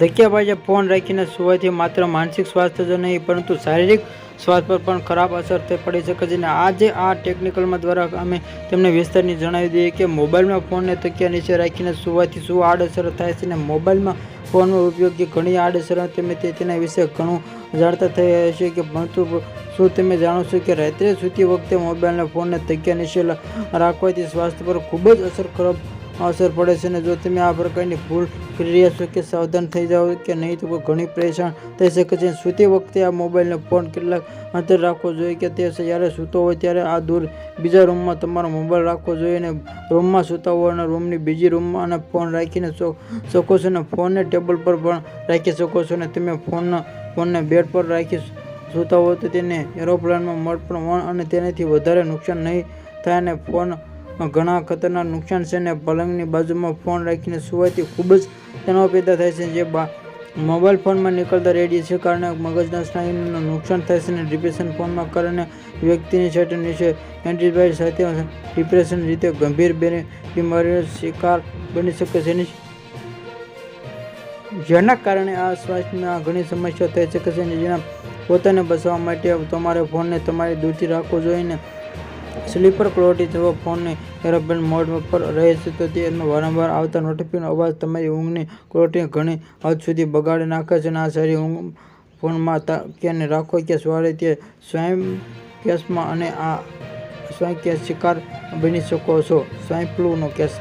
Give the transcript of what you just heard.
ધક્યાબાજે phone રાખીને સુવાથી માત્ર માનસિક સ્વાસ્થ્ય જ નહીં પરંતુ શારીરિક સ્વાસ્થ્ય પર પણ ખરાબ અસર પડી શકે છે. અને આજે આ ટેકનિકલમાં દ્વારા અમે તેમને વિસ્તારની જણાવી દઈએ કે મોબાઈલમાં ફોનને તકિયા નીચે રાખીને સુવાથી શું આડઅસર થાય છે અને મોબાઈલમાં ફોનનો ઉપયોગથી ઘણી આડઅસર તમે તેના વિશે ઘણું જાણતા થયા હશે કે પરંતુ શું તમે જાણો છો કે રાત્રે સૂતી વખતે મોબાઈલના ફોનને તકિયા નીચે રાખવાથી સ્વાસ્થ્ય પર ખૂબ જ ખરાબ અસર પડે છે. અને જો તમે આ પ્રકારની ભૂલ કરી રહ્યા છો કે સાવધાન થઈ જાઓ કે નહીં તો ઘણી પરેશાન થઈ શકે છે. સૂતી વખતે આ મોબાઈલનો ફોન કેટલાક અંતર રાખવો જોઈએ કે તે જ્યારે સૂતો હોય ત્યારે આ દૂર બીજા રૂમમાં તમારો મોબાઈલ રાખવો જોઈએ અને રૂમમાં સૂતા હોય અને રૂમની બીજી રૂમમાં અને ફોન રાખીને શકો છો અને ફોનને ટેબલ પર પણ રાખી શકો છો. અને તમે ફોનને બેડ પર રાખી સૂતા હોય તો તેને એરોપ્લેનમાં મોડ પર ઓન અને તેનાથી વધારે નુકસાન નહીં થાય. અને ફોન ઘણા ખતરનાક નુકસાન છે અને પલંગની બાજુમાં ફોન રાખીને સુવાથી ખૂબ જ તણાવ પેદા થાય છે. જે મોબાઈલ ફોનમાં નીકળતા રેડિયેશન કારણે મગજના સ્નાયુનું નુકસાન થાય છે અને ડિપ્રેશન ફોનના કારણે વ્યક્તિની છાતી નીચે એન્ઝાઇટી સાથે ડિપ્રેશન રીતે ગંભીર બીમારીનો શિકાર બની શકે છે. જેના કારણે આ સ્વાસ્થ્યમાં ઘણી સમસ્યાઓ થઈ શકે છે. જેના પોતાને બચાવવા માટે તમારે ફોનને તમારી દૂરથી રાખવો જોઈએ. સ્લીપર ક્વોલિટી જો ફોનને એરોપ્લેન મોડ પર રહે છે તો તેનો વારંવાર આવતા નોટિફિકેશન અવાજ તમારી ઊંઘની ક્વોલિટીને ઘણી હદ સુધી બગાડી નાખે છે. અને આ સારી ઊંઘ ફોનમાં તકિયાને રાખો કે સવારે તે સ્વાઇન કેસમાં અને આ સ્વાઇન કેસ શિકાર બની શકો છો. Swine ફ્લૂનો case